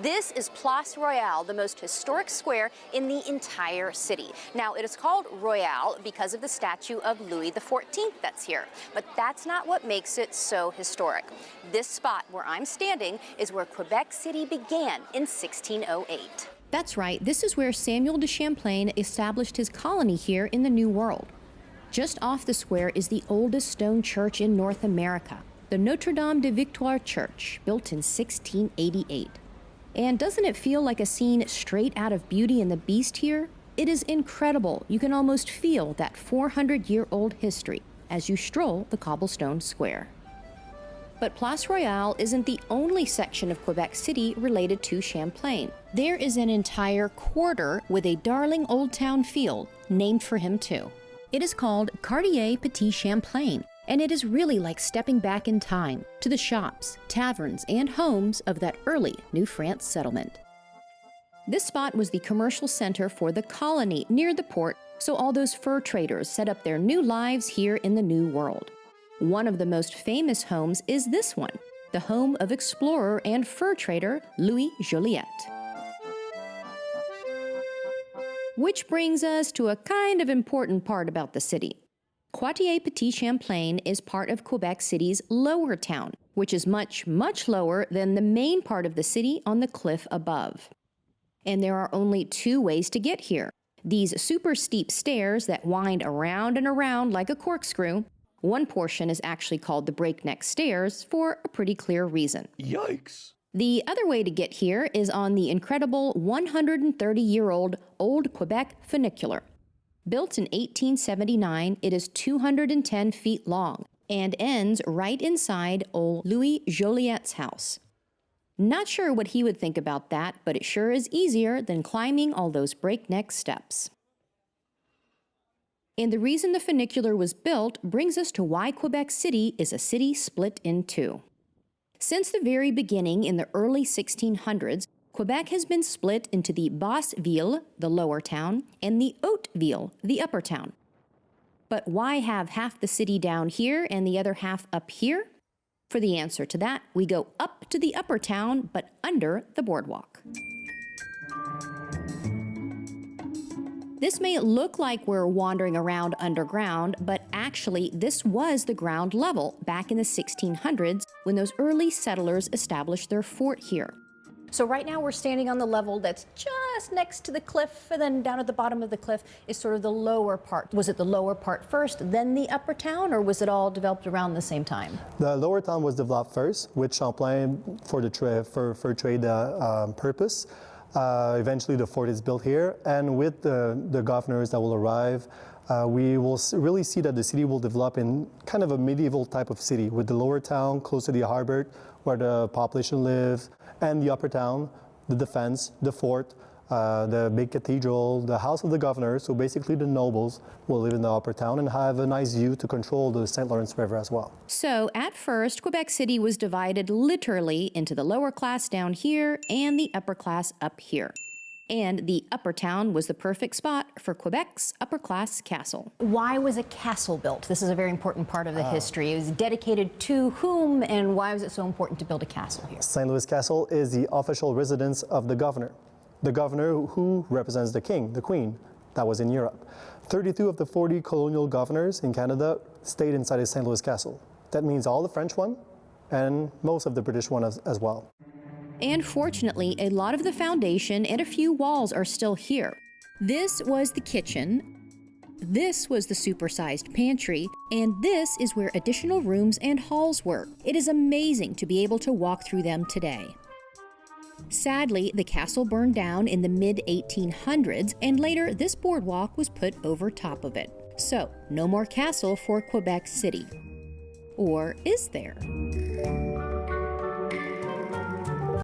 This is Place Royale, the most historic square in the entire city. Now, it is called Royale because of the statue of Louis XIV that's here, but that's not what makes it so historic. This spot where I'm standing is where Quebec City began in 1608. That's right, this is where Samuel de Champlain established his colony here in the New World. Just off the square is the oldest stone church in North America, the Notre Dame de Victoire Church, built in 1688. And doesn't it feel like a scene straight out of Beauty and the Beast here? It is incredible. You can almost feel that 400-year-old history as you stroll the cobblestone square. But Place Royale isn't the only section of Quebec City related to Champlain. There is an entire quarter with a darling old town feel named for him too. It is called Cartier Petit Champlain, and it is really like stepping back in time to the shops, taverns, and homes of that early New France settlement. This spot was the commercial center for the colony near the port, so all those fur traders set up their new lives here in the New World. One of the most famous homes is this one, the home of explorer and fur trader Louis Joliet. Which brings us to a kind of important part about the city. Quartier Petit Champlain is part of Quebec City's lower town, which is much, much lower than the main part of the city on the cliff above. And there are only two ways to get here. These super steep stairs that wind around and around like a corkscrew. One portion is actually called the Breakneck Stairs for a pretty clear reason. Yikes! The other way to get here is on the incredible 130-year-old Old Quebec Funicular. Built in 1879, it is 210 feet long and ends right inside old Louis Joliet's house. Not sure what he would think about that, but it sure is easier than climbing all those breakneck steps. And the reason the funicular was built brings us to why Quebec City is a city split in two. Since the very beginning in the early 1600s, Quebec has been split into the Basse Ville, the lower town, and the Haute Ville, the upper town. But why have half the city down here and the other half up here? For the answer to that, we go up to the upper town, but under the boardwalk. This may look like we're wandering around underground, but actually this was the ground level back in the 1600s when those early settlers established their fort here. So right now we're standing on the level that's just next to the cliff, and then down at the bottom of the cliff is sort of the lower part. Was it the lower part first, then the upper town, or was it all developed around the same time? The lower town was developed first with Champlain for the fur trade purpose. Eventually the fort is built here, and with the governors that will arrive, we will really see that the city will develop in kind of a medieval type of city, with the lower town close to the harbor where the population lives, and the upper town, the defense, the fort, the big cathedral, the house of the governor. So basically the nobles will live in the upper town and have a nice view to control the St. Lawrence River as well. So at first, Quebec City was divided literally into the lower class down here and the upper class up here. And the upper town was the perfect spot for Quebec's upper-class castle. Why was a castle built? This is a very important part of the history. It was dedicated to whom, and why was it so important to build a castle here? St. Louis Castle is the official residence of the governor. The governor who represents the king, the queen, that was in Europe. 32 of the 40 colonial governors in Canada stayed inside of St. Louis Castle. That means all the French one and most of the British one as well. And fortunately, a lot of the foundation and a few walls are still here. This was the kitchen, this was the supersized pantry, and this is where additional rooms and halls were. It is amazing to be able to walk through them today. Sadly, the castle burned down in the mid-1800s, and later this boardwalk was put over top of it. So, no more castle for Quebec City. Or is there?